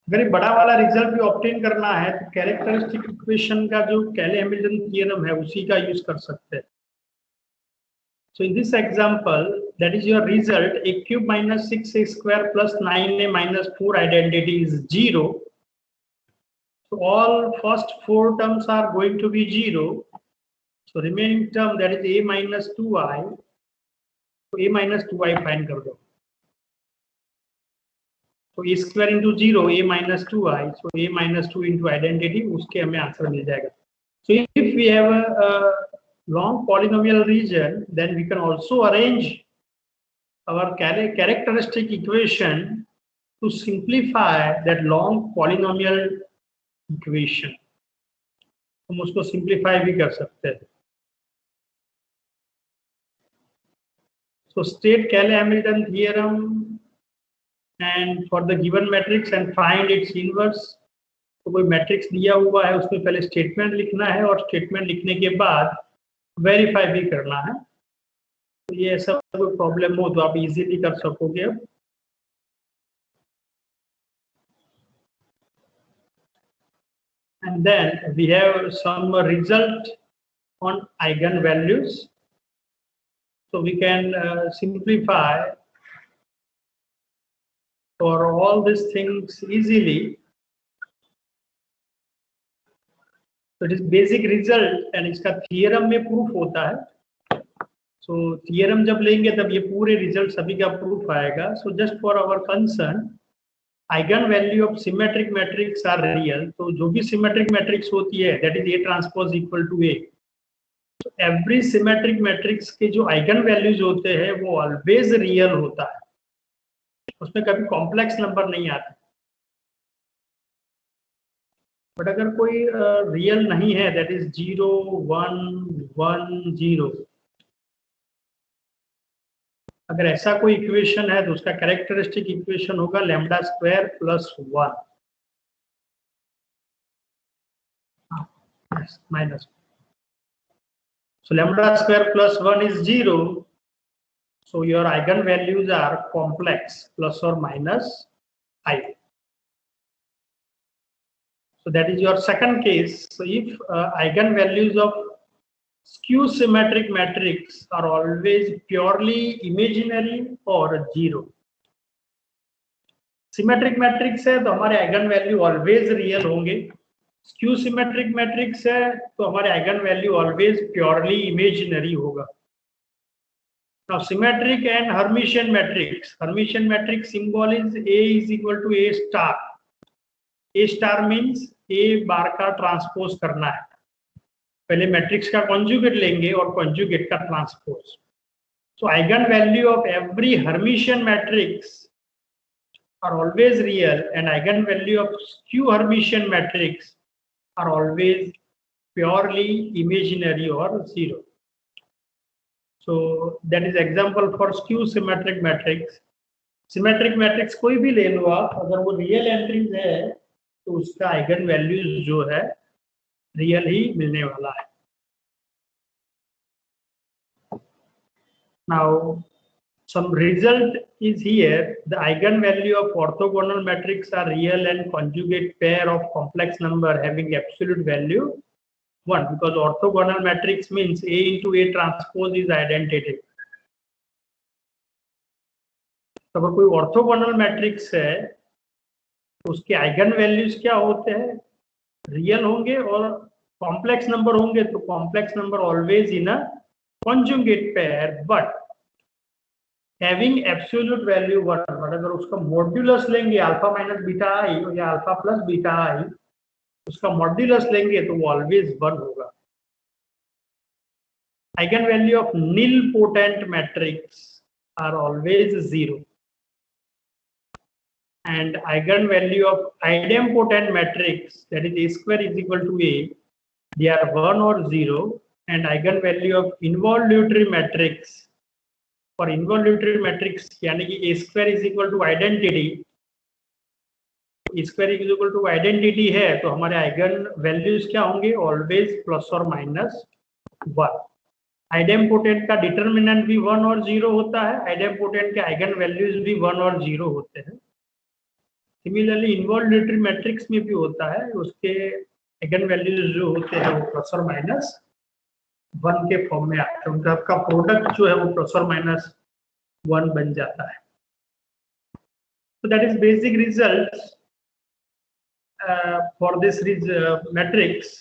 अगर ये बड़ा वाला रिजल्ट भी ऑब्टेन करना है तो कैरेक्टरिस्टिक इक्वेशन का जो कैले-हैमिल्टन थ्योरम है उसी का यूज कर सकते हैं। So in this example, that is your result, A cube minus 6A square plus 9A minus 4 identity is 0. So all first 4 terms are going to be 0. So remaining term, that is A minus 2y, so A minus 2y find कर दो। तो A square into 0, A minus 2y, so A minus 2 into identity, उसके हमें answer मिल जाएगा। So if we have a long polynomial region, then we can also arrange our characteristic equation to simplify that long polynomial equation. हम उसको simplify भी कर सकते हैं। So state Cayley-Hamilton theorem and for the given matrix and find its inverse. तो कोई matrix दिया हुआ है, उसमें पहले स्टेटमेंट लिखना है और स्टेटमेंट लिखने के बाद वेरीफाई भी करना है। तो ये ऐसा कोई प्रॉब्लम हो तो आप इजीली कर सकोगे अब। And then we have some result on eigenvalues. So we can simplify for all these things easily. So it is basic result and इसका theorem में proof होता है। So theorem जब लेंगे तब ये पूरे result सभी का proof आएगा। So just for our concern, eigenvalue of symmetric matrix are real. तो जो भी symmetric matrix होती है, that is A transpose equal to A. So every symmetric matrix के जो eigenvalues होते हैं वो always real होता है, उसमें कभी कॉम्प्लेक्स नंबर नहीं आता। बट अगर कोई रियल नहीं है, दैट इज 0 1 1 0, अगर ऐसा कोई इक्वेशन है तो उसका कैरेक्टरिस्टिक इक्वेशन होगा lambda square plus 1 minus. So lambda square plus 1 is 0. So your eigenvalues are complex, plus or minus I. So that is your second case. So if eigenvalues of skew symmetric matrix are always purely imaginary or 0. Symmetric matrix है तो हमारे eigenvalue always real होंगे। Skew symmetric matrix है तो हमारे eigenvalue always purely imaginary होगा। Now symmetric and Hermitian matrix. Hermitian matrix symbol is A is equal to A star. A star means A बार का transpose करना है। पहले मैट्रिक्स का कॉन्जुगेट लेंगे और कॉन्जुगेट का transpose. So eigenvalue of every Hermitian matrix are always real and eigenvalue of skew Hermitian matrix are always purely imaginary or 0. So that is example for skew symmetric matrix. Symmetric matrix कोई भी ले लो आप, अगर वो real entries है तो उसका eigen values जो है रियल ही मिलने वाला है। Now some result is here. The eigenvalue of orthogonal matrix are real and conjugate pair of complex number having absolute value 1 because orthogonal matrix means A into A transpose is identity. तो अगर कोई orthogonal matrix है तो उसके eigen values क्या होते हैं, real होंगे, और कॉम्प्लेक्स नंबर होंगे तो complex number always in a conjugate pair, but having absolute value 1. But अगर उसका मॉड्यूलस लेंगे अल्फा माइनस बीटा आई या अल्फा प्लस बीटा आई, उसका मॉड्यूलस लेंगे तो वो ऑलवेज 1 होगा. Eigenvalue of nilpotent matrix are always 0. And eigenvalue of idempotent matrix, that is A square is equal to A, they are 1 or 0. And eigenvalue of involutory matrix, for involutory matrix यानी कि A square is equal to identity, A square is equal to identity है तो हमारे eigen values क्या होंगे, always plus और minus 1. Idempotent का determinant भी 1 और 0 होता है, आइडेम्पोटेंट के आइगन वैल्यूज भी 1 और 0 होते हैं. सिमिलरली इन्वॉल्यूटरी मैट्रिक्स में भी होता है, उसके आइगन वैल्यूज जो होते हैं वो प्लस और माइनस 1 के फॉर्म में आते हैं, उनका आपका प्रोडक्ट जो है वो प्लस और माइनस 1 बन जाता है. So that is basic results for this matrix,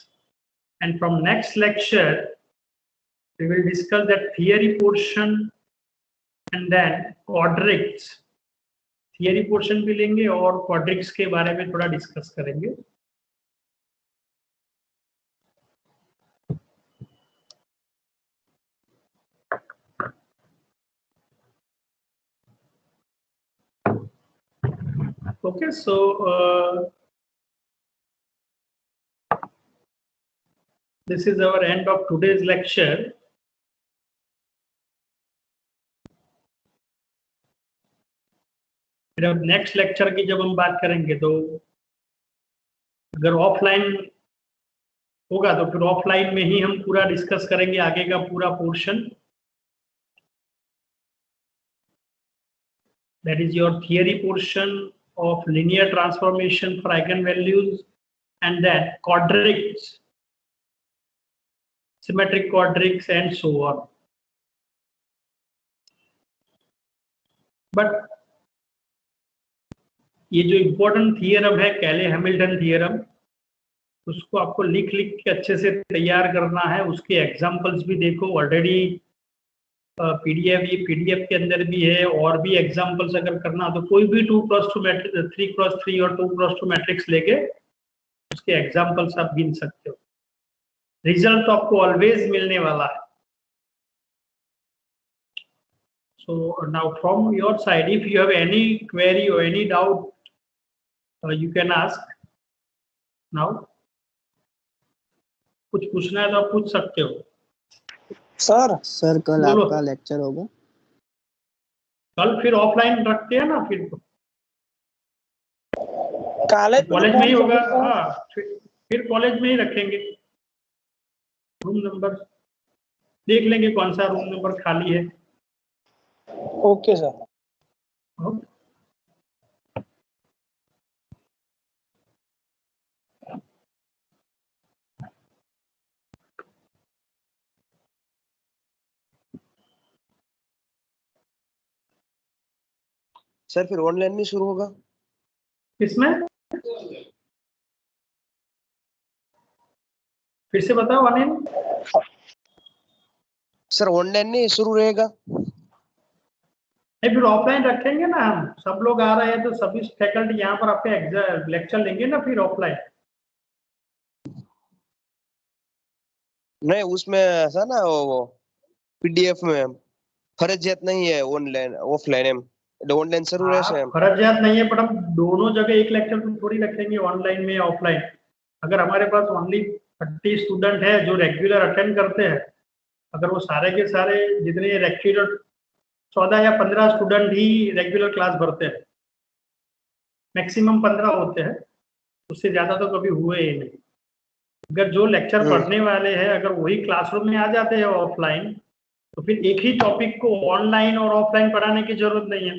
and from next lecture we will discuss that theory portion and then quadrics. Theory portion भी लेंगे और क्वाड्रिक्स के बारे में थोड़ा डिस्कस करेंगे. Okay, so this is our end of today's lecture. फिर अब नेक्स्ट लेक्चर की जब हम बात करेंगे तो अगर ऑफलाइन होगा तो फिर ऑफलाइन में ही हम पूरा डिस्कस करेंगे आगे का पूरा portion. That is your theory portion of linear transformation for eigen values and then quadrics, symmetric quadrics and so on. But ये जो इम्पोर्टेंट थियरम है कैले हैमिल्टन थियरम, उसको आपको लिख के अच्छे से तैयार करना है. उसके एग्जांपल्स भी देखो, ऑलरेडी पीडीएफ के अंदर भी है, और भी एग्जांपल्स अगर करना तो कोई भी 2x2 मैट्रिक्स, 3x3 और 2x2 मैट्रिक्स लेके उसके एग्जांपल्स आप गिन सकते हो. रिजल्ट तो आपको ऑलवेज मिलने वाला है. So now from your side, if you have any query or any doubt, you can ask now. कुछ पूछना है तो आप पूछ सकते हो. सर कल आपका लेक्चर होगा? कल फिर ऑफलाइन रखते हैं ना, फिर कॉलेज में ही होगा. हाँ, फिर कॉलेज में ही रखेंगे. रूम नंबर देख लेंगे कौन सा रूम नंबर खाली है. Okay sir. सर फिर ऑनलाइन में शुरू होगा? किसमें? फिर से बताओ अनिल. सर ऑनलाइन नहीं शुरू रहेगा? फिर ऑफलाइन रखेंगे ना. हम सब लोग आ रहे हैं तो सभी फैकल्टी यहाँ पर आपके लेक्चर लेंगे ना फिर ऑफलाइन. नहीं, उसमें ऐसा ना वो पीडीएफ में फर्जियत नहीं है ऑनलाइन ऑफलाइन. ऑनलाइन शुरू रहेगा. फर्जियत नहीं है, पर हम दोनों जगह एक लेक्चर तो थोड़ी रखेंगे, ऑनलाइन में ऑफलाइन. अगर हमारे पास ओनली 30 स्टूडेंट है जो रेगुलर अटेंड करते हैं, अगर वो सारे के सारे जितने रेगुलर 14 या 15 स्टूडेंट ही रेगुलर क्लास भरते हैं, मैक्सिमम 15 होते हैं, उससे ज्यादा तो कभी हुए ही नहीं. अगर जो लेक्चर पढ़ने वाले हैं अगर वही क्लासरूम में आ जाते हैं ऑफलाइन, तो फिर एक ही टॉपिक को ऑनलाइन और ऑफलाइन पढ़ाने की जरूरत नहीं है.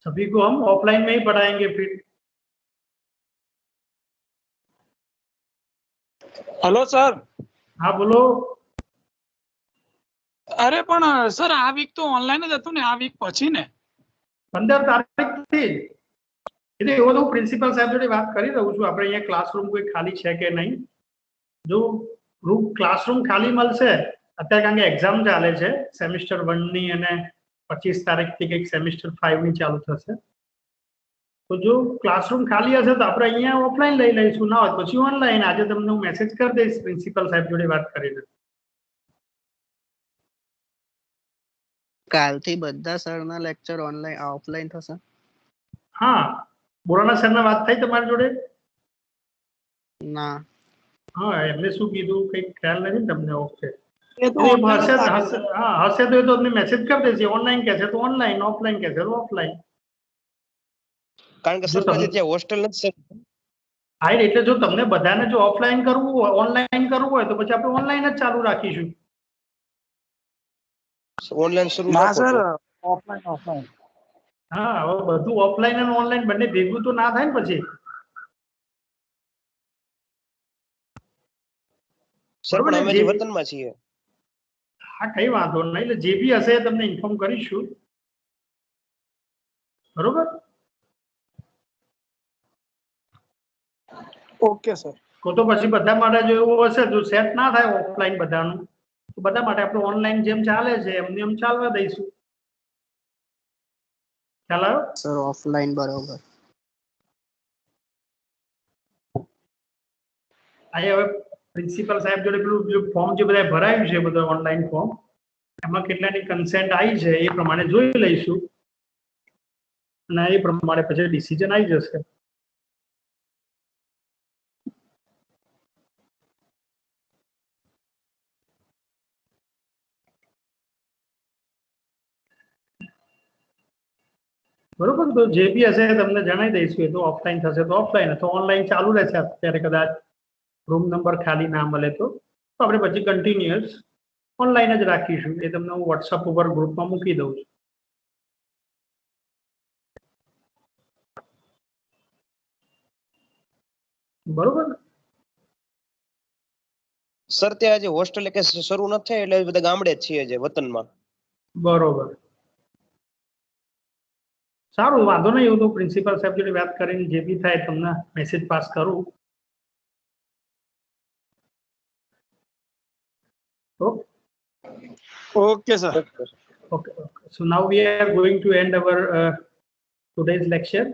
सभी को हम ऑफलाइन में ही पढ़ाएंगे फिर. Hello sir. હા બોલો. અરે પણ સર આ વીક તો ઓનલાઈન જ હતું ને, આ વીક પછી ને? 15 તારીખથી એટલે એવો તો હું પ્રિન્સિપલ સાહેબ જોડે વાત કરી રહું છું. આપણે અહીંયા ક્લાસરૂમ કોઈ ખાલી છે કે નહીં. જો રૂમ ક્લાસરૂમ ખાલી મળશે અત્યારે, કારણ કે એક્ઝામ ચાલે છે સેમિસ્ટર 1 ની, અને 25 તારીખથી કંઈક સેમિસ્ટર 5 ની ચાલુ થશે. તો જો ક્લાસરૂમ ખાલી હશે તો આપણે અહીંયા ઓફલાઈન લઈ લઈશું, ના હોય પછી ઓનલાઈન. આજે તમને હું મેસેજ કરી દઈશ પ્રિન્સિપલ સાહેબ જોડે વાત કરીને. કાલથી બધા સરના લેક્ચર ઓનલાઈન ઓફલાઈન થશે? હા, બોરાના સરના વાત થઈ તમારી જોડે? ના. હા, એમને શું કીધું કંઈક ખ્યાલ નથી ને તમને? ઓકે, એ તો હશે online જ હશે લાગે છે. હા હશે તો એ તો તમને મેસેજ કરી દેશે. ઓનલાઈન કહેશે તો ઓનલાઈન, ઓફલાઈન કહેશે તો ઓફલાઈન. કારણ કે જો સર તમને પછી ત્યાં હોસ્ટેલ નથી સર. હા, એટલે જો તમને બધાને જો ઓફલાઈન કરવું હોય, ઓનલાઈન કરવું હોય તો પછી આપણે ઓનલાઈન જ ચાલુ રાખીશું. ઓનલાઈન શરૂ ના રાખો સર, તો. Offline offline. હા, હવે બધું ઓફલાઈન અને ઓનલાઈન બંને ભેગું તો ના થાય ને પછી. સર બરોબર પણ ને? અમે જે હજી વતનમાં છીએ. હા, કઈ વાંધો નહીં. એટલે જે બી હશે એ તમને ઇન્ફોર્મ કરીશું. બરોબર. Okay sir. તો પછી બધા માટે જો એવું હશે, જો સેટ ના થાય ઓફલાઈન બધાનું, તો બધા માટે આપણે ઓનલાઈન જેમ ચાલે છે એમને એમ ચાલવા દઈશું. ખ્યાલ આવ્યો? સર ઓફલાઈન બરોબર. અહીં હવે પ્રિન્સિપલ સાહેબ જોડે પેલું ફોર્મ જે બધા ભરાયું છે, બધું ઓનલાઈન ફોર્મ, એમાં કેટલાની કન્સેન્ટ આવી છે એ પ્રમાણે જોઈ લઈશું, અને એ પ્રમાણે પછી ડિસિઝન આવી જશે. બરોબર. તો જે બી હશે એ તમને જણાવી દઈશું. એ તો ઓફલાઈન થશે તો ઓફલાઈન, અથવા ઓનલાઈન ચાલુ રહેશે અત્યારે કદાચ રૂમ નંબર ખાલી ના મળે તો આપણે પછી કન્ટિન્યુઅસ ઓનલાઈન જ રાખીશું. એ તમને હું વોટ્સઅપ ઉપર ગ્રુપમાં મૂકી દઉં છું. બરોબર. સર ત્યાં હજી હોસ્ટેલ કે શરૂ નથી થાય એટલે બધા ગામડે જ છીએ જે વતનમાં. બરોબર. સારું, વાંધો નહીં. એવું તો પ્રિન્સિપલ સાહેબ જોડે વાત કરીને જે બી થાય તમને મેસેજ પાસ કરું. Okay. Okay sir. Okay. So now we are going to end our today's lecture.